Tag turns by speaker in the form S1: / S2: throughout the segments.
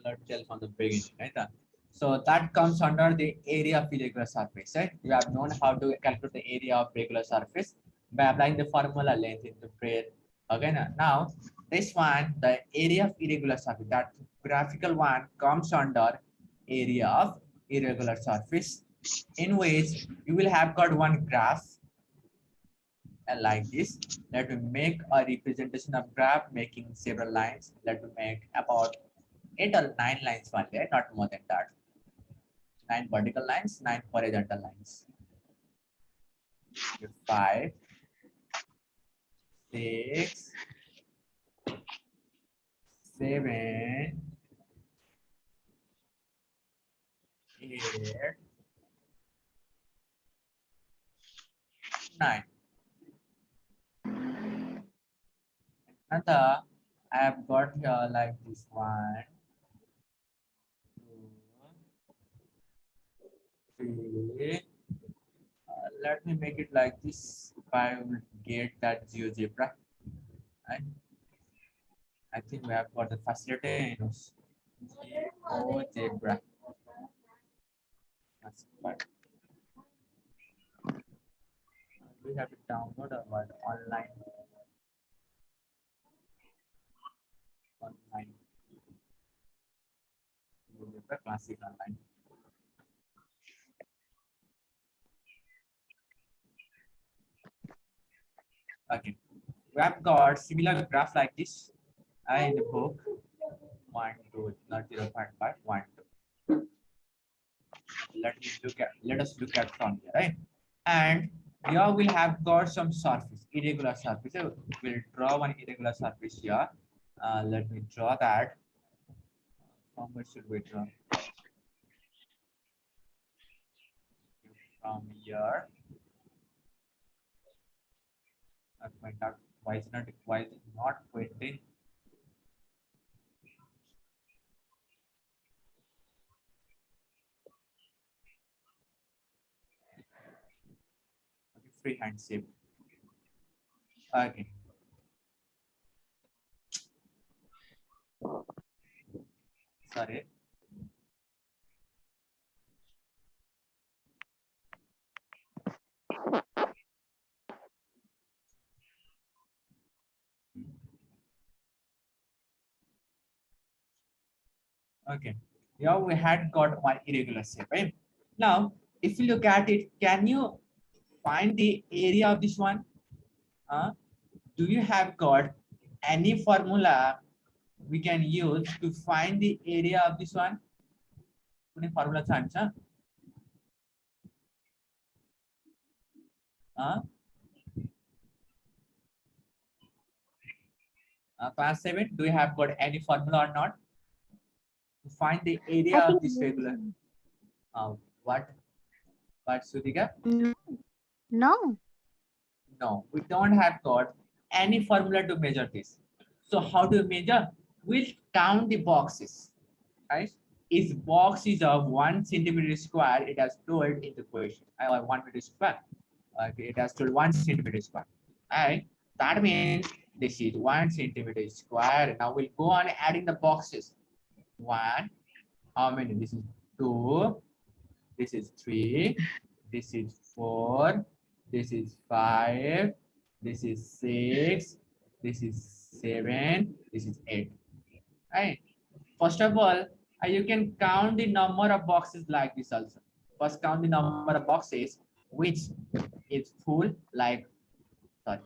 S1: let's tell from the beginning, right? So that comes under the area of irregular surface, right? You have known how to calculate the area of regular surface by applying the formula length into breadth. Okay, now this one, the area of irregular surface, that graphical one comes under area of irregular surface, in which you will have got one graph and like this. Let me make a representation of graph making several lines. Let me make about 8 or 9 lines one day, not more than that. 9 vertical lines, 9 horizontal lines. 5, 6, 7, 8, 9. Another, I have got here like this one, 2, 3. Let me make it like this. If I will get that GeoGebra, right? I think we have got the facility in GeoGebra. That's fine. We have to download or what? Online GeoGebra Classic Online. Okay, we have got similar graph like this in the book. 1, 2, not 0.5, 1, 2. Let us look at from here, right? And here we'll have got some surface, irregular surface. So we'll draw one irregular surface here. Let me draw that. How much should we draw? From here. Why is it not pointing? Okay, freehand shape. Okay. Sorry. Okay. Here we had got one irregular shape, right? Now, if you look at it, can you find the area of this one? Do you have got any formula we can use to find the area of this one? Any formula chance? Class 7, do you have got any formula or not to find the area
S2: I
S1: of
S2: think
S1: this regular? What? What, Sudhika?
S2: no.
S1: No, we don't have got any formula to measure this. So how do we measure? We'll count the boxes, right? If box is of 1 centimeter square, it has told in the question. 1 meter square. Okay, it has told 1 centimeter square. Right? That means this is 1 centimeter square. Now we'll go on adding the boxes. 1. How many? This is 2. This is 3. This is 4. This is 5. This is 6. This is 7. This is 8. Right? First of all, you can count the number of boxes like this also. First, count the number of boxes which is full, like, sorry.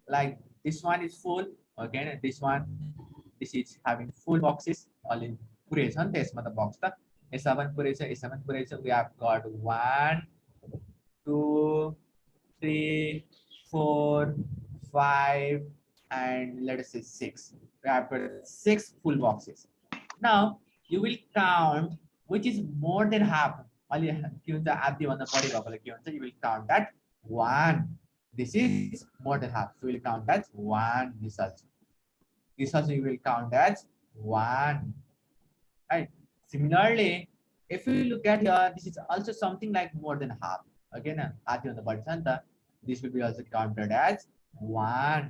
S1: Like this one is full, again, and this one, this is having full boxes, all in puration test mother box. A7 puration, we have got 1, 2, 3, 4, 5, and let us say 6. We have got 6 full boxes. Now you will count which is more than half. You will count that 1. This is more than half. So we'll count that 1. This also. This also you will count as 1. Right. Similarly, if you look at here, this is also something like more than half. Again, this will be also counted as 1.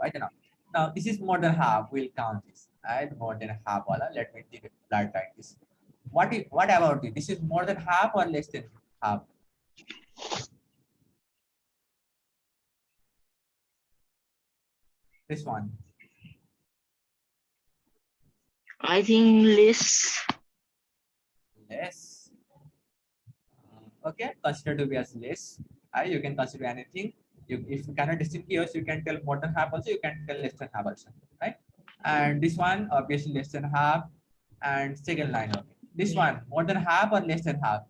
S1: Right now. Now this is more than half. We'll count this. Right, more than half. Wala. Let me take it like this. What about it? This is more than half or less than half? This one.
S3: I think less.
S1: Less. Okay, consider to be as less. You can consider anything. If you cannot distinguish, you can tell more than half also, you can tell less than half also, right? And this one, obviously less than half. And second line, okay. This one, more than half or less than half?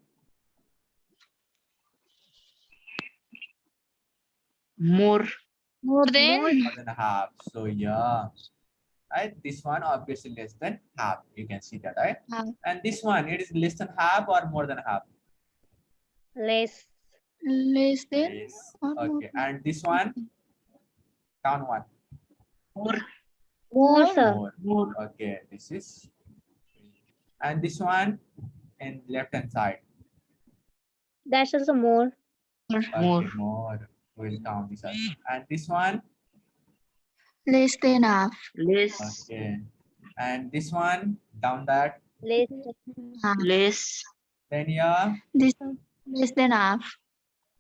S3: More.
S4: More than.
S1: More than half. So yeah, right? This one obviously less than half. You can see that, right?
S4: Half.
S1: And this one, it is less than half or more than half?
S2: Less.
S4: Less than.
S1: Yes.
S4: Or more
S1: Okay. And this one, count one.
S3: More.
S2: More,
S4: More.
S2: sir.
S1: More.
S3: More.
S1: Okay. This is. And this one in left hand side.
S2: That's also more.
S3: More.
S1: Okay, more. We'll count this also. And this one.
S4: Less than half.
S3: Less.
S1: Okay. And this one down that.
S2: Less.
S4: Half.
S3: Less.
S1: Then yeah.
S4: This one less than half.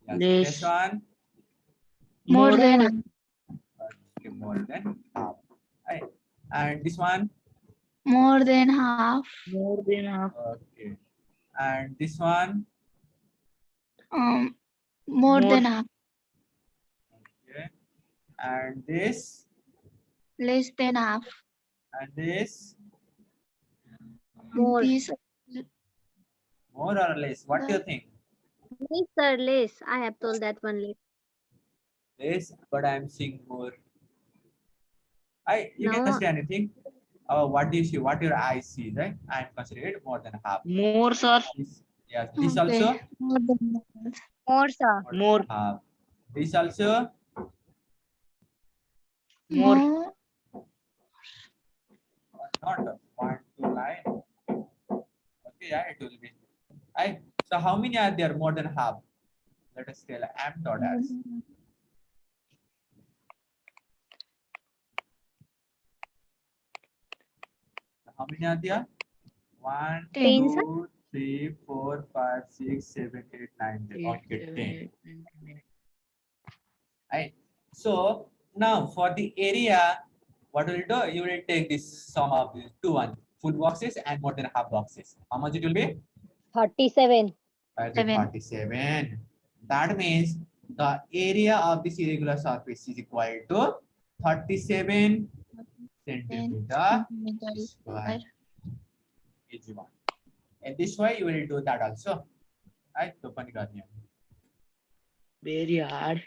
S1: Yes.
S3: Less.
S1: This one.
S4: More than half.
S1: Okay, more than half. Right. And this one.
S4: More than half.
S3: More than half.
S1: Okay. And this one.
S4: More
S3: More.
S4: than half.
S1: Okay. And this.
S4: Less than half.
S1: And this.
S2: More.
S4: This
S1: More or less? What do you think?
S2: Less, sir. Less. I have told that one less.
S1: Less, but I'm seeing more. You can
S2: No.
S1: consider anything. What do you see? What your eyes see, right? I'm considering it more than half.
S3: More, sir.
S1: This, yes. This
S4: okay.
S1: also
S4: More than half.
S2: More, sir.
S1: than
S3: More.
S1: half. This also
S3: More.
S4: More.
S1: not a 1, 2 line. Okay, yeah, it will be. So how many are there more than half? Let us tell M dot as. How many are there? 1,
S4: 10.
S1: 2, 3, 4, 5, 6, 7, 8, 9, 10. Okay, 10. Right. So now for the area, what will you do? You will take this sum of these two one full boxes and more than half boxes. How much it will be?
S2: 37.
S1: 47. That means the area of this irregular surface is equal to 37 centimeter square. Easy one. And this way you will do that also. Right? तो अपन कर दिया.
S3: Very hard.